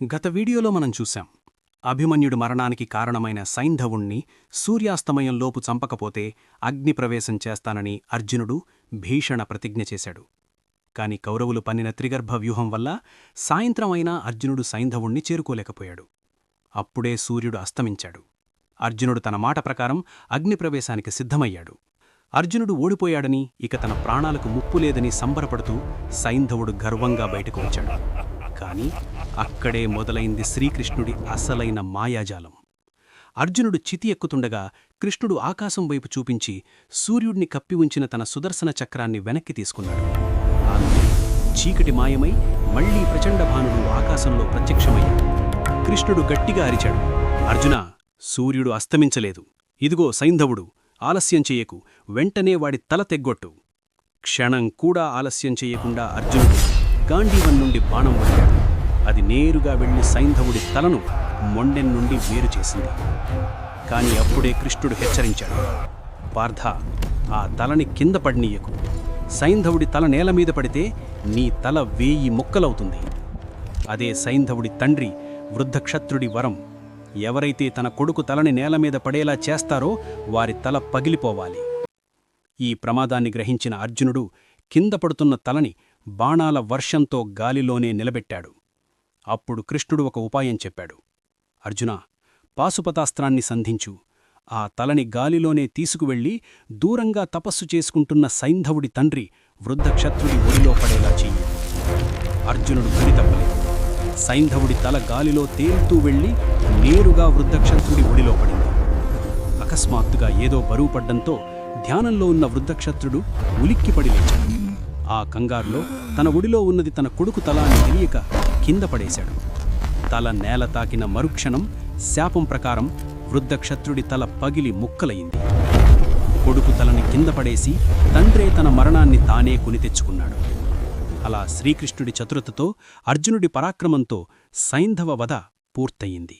గత వీడియోలో మనం చూశాం, అభిమన్యుడి మరణానికి కారణమైన సైంధవుణ్ణి సూర్యాస్తమయంలోపు చంపకపోతే అగ్నిప్రవేశం చేస్తానని అర్జునుడు భీషణ ప్రతిజ్ఞ చేశాడు. కాని కౌరవులు పన్నిన త్రిగర్భ వ్యూహం వల్ల సాయంత్రం అయినా అర్జునుడు సైంధవుణ్ణి చేరుకోలేకపోయాడు. అప్పుడే సూర్యుడు అస్తమించాడు. అర్జునుడు తన మాట ప్రకారం అగ్నిప్రవేశానికి సిద్ధమయ్యాడు. అర్జునుడు ఓడిపోయాడని, ఇక తన ప్రాణాలకు ముప్పు లేదని సంబరపడుతూ సైంధవుడు గర్వంగా బయటకు వచ్చాడు. కాని అక్కడే మొదలైంది శ్రీకృష్ణుడి అసలైన మాయాజాలం. అర్జునుడు చితి ఎక్కుతుండగా కృష్ణుడు ఆకాశం వైపు చూపించి సూర్యుడిని కప్పి ఉంచిన తన సుదర్శన చక్రాన్ని వెనక్కి తీసుకున్నాడు. అంతే చీకటి మాయమై మళ్లీ ప్రచండభానుడు ఆకాశంలో ప్రత్యక్షమయ్యాడు. కృష్ణుడు గట్టిగా అరిచాడు, అర్జునా, సూర్యుడు అస్తమించలేదు. ఇదిగో సైంధవుడు, ఆలస్యం చెయ్యకు, వెంటనే వాడి తల తెగ్గొట్టు. క్షణం కూడా ఆలస్యం చెయ్యకుండా అర్జునుడు గాంధీవన్ నుండి బాణం వదిలాడు. అది నేరుగా వెళ్లి సైంధవుడి తలను మొండెం నుండి వేరు చేసింది. కాని అప్పుడే కృష్ణుడు హెచ్చరించాడు, పార్థ, ఆ తలని కింద పడినీయకు. సైంధవుడి తల నేలమీద పడితే నీ తల 1000 ముక్కలవుతుంది. అదే సైంధవుడి తండ్రి వృద్ధక్షత్రుడి వరం. ఎవరైతే తన కొడుకు తలని నేలమీద పడేలా చేస్తారో వారి తల పగిలిపోవాలి. ఈ ప్రమాదాన్ని గ్రహించిన అర్జునుడు కింద పడుతున్న తలని బాణాల వర్షంతో గాలిలోనే నిలబెట్టాడు. అప్పుడు కృష్ణుడు ఒక ఉపాయం చెప్పాడు. అర్జునా, పాశుపతాస్త్రాన్ని సంధించు. ఆ తలని గాలిలోనే తీసుకువెళ్లి దూరంగా తపస్సు చేసుకుంటున్న సైంధవుడి తండ్రి వృద్ధక్షత్రుడి ఒడిలో పడేలా చెయ్యి. అర్జునుడు గడితప్పలేదు. సైంధవుడి తల గాలిలో తేలుతూ వెళ్లి నేరుగా వృద్ధక్షత్రుడి ఒడిలో పడింది. అకస్మాత్తుగా ఏదో బరువు పడ్డంతో ధ్యానంలో ఉన్న వృద్ధక్షత్రుడు ఉలిక్కిపడి లేచాడు. ఆ కంగారులో తన ఒడిలో ఉన్నది తన కొడుకు తల అని తెలియక కింద పడేశాడు. తల నేల తాకిన మరుక్షణం శాపం ప్రకారం వృద్ధక్షత్రుడి తల పగిలి ముక్కలయింది. కొడుకు తలని కింద పడేసి తండ్రే తన మరణాన్ని తానే కొని తెచ్చుకున్నాడు. అలా శ్రీకృష్ణుడి చతురతతో, అర్జునుడి పరాక్రమంతో సైంధవ వధ పూర్తయింది.